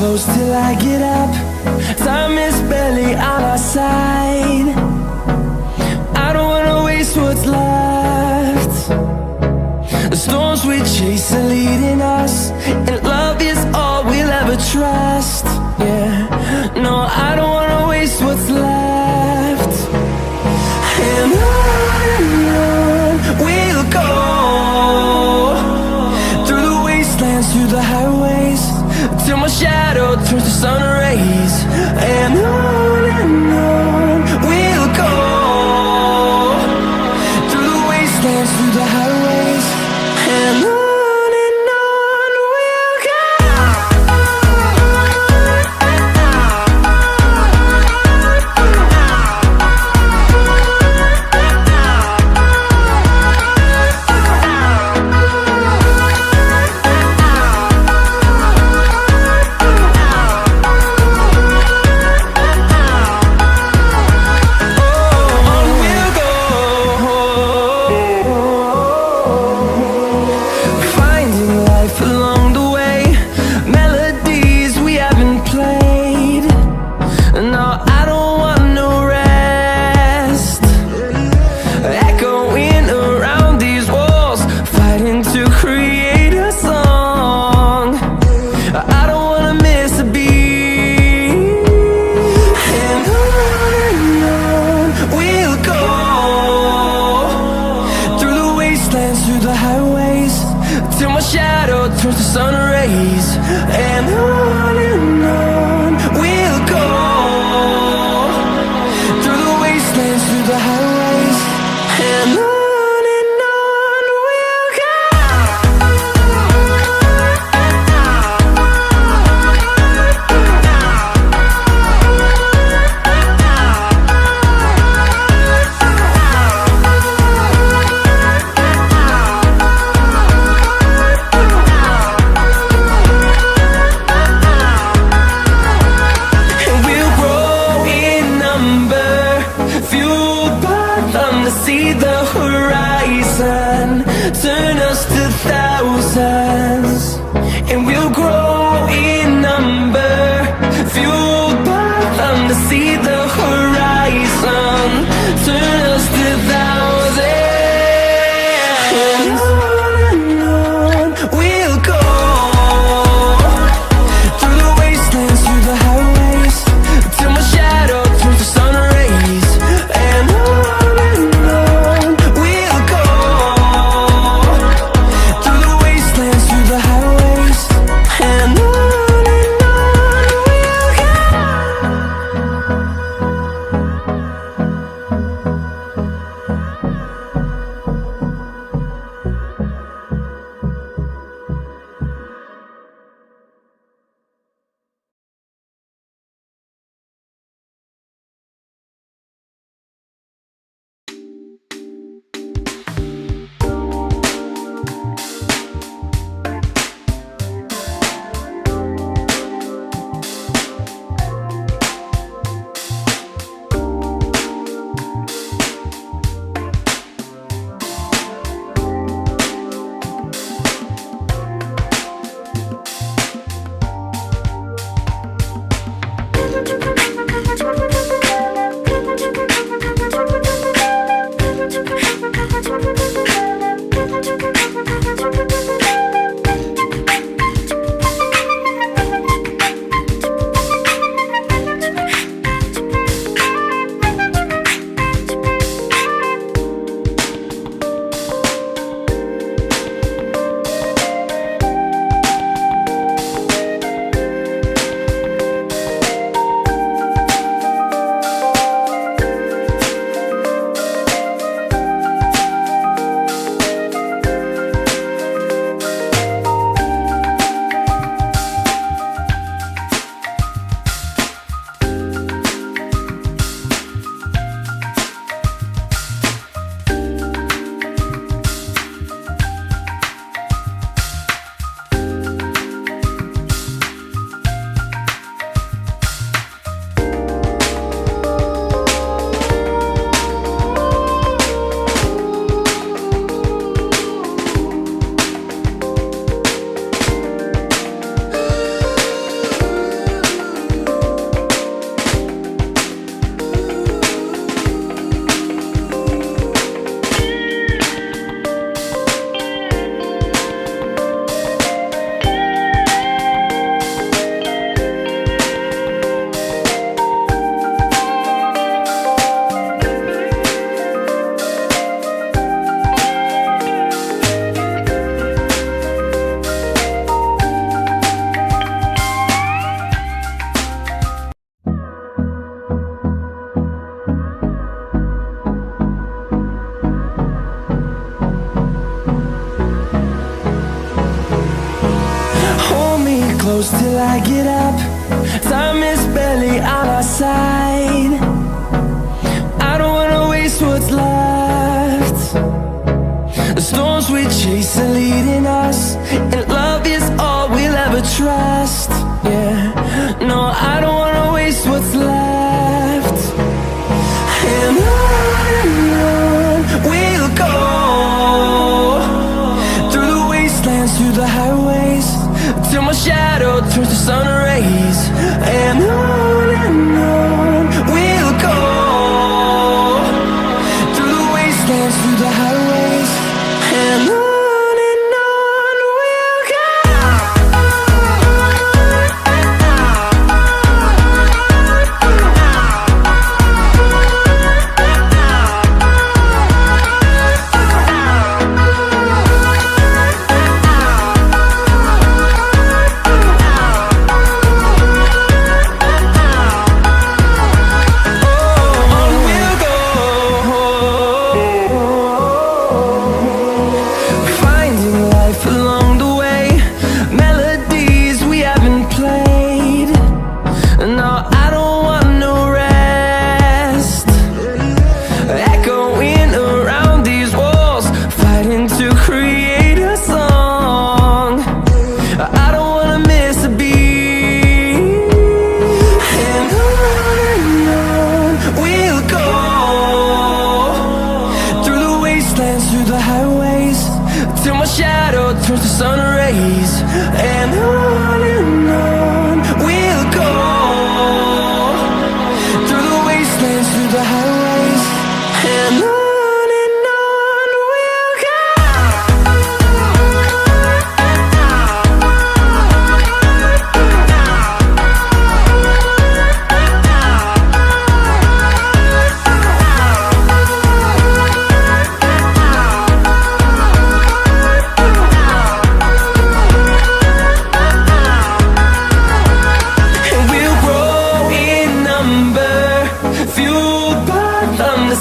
close till I get up. Time is barely on our side. I don't wanna waste what's left. The storms we chase are leading us, and love is all we'll ever trust. Yeah, no, I don't wanna waste what's left. And on we'll go, through the wastelands, through the highways, till my shadow turns to sun rays. And on we'll go, through the wastelands, through the highways, and on we'll go. Through the highways, till my shadow turns to sun rays. And on we'll go, through the wastelands, through the highways, and on we'll go. See the horizon turn us to thousands, and we'll grow in number, fueled by them. To see the horizon turn us to thousands, and on we'll go, through the wastelands, through the highways, till my shadow turns to sun rays. And we'll go, through the wastelands, through the close till I get up. Time is barely on our side. I don't wanna waste what's left. The storms we chase are leading us, and love is all we'll ever trust. Yeah, no, I don't wanna waste what's left. And on we'll go, through the wastelands, through the highways, till my shadow turns to sun rays. And on we'll go, through the wastelands, through the highways, and on we'll go. Through the highways, till my shadow turns to sun rays. And on we'll go, through the wastelands, through the highways, and on we'll go.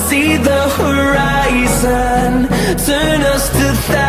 See the horizon, turn us to thousands.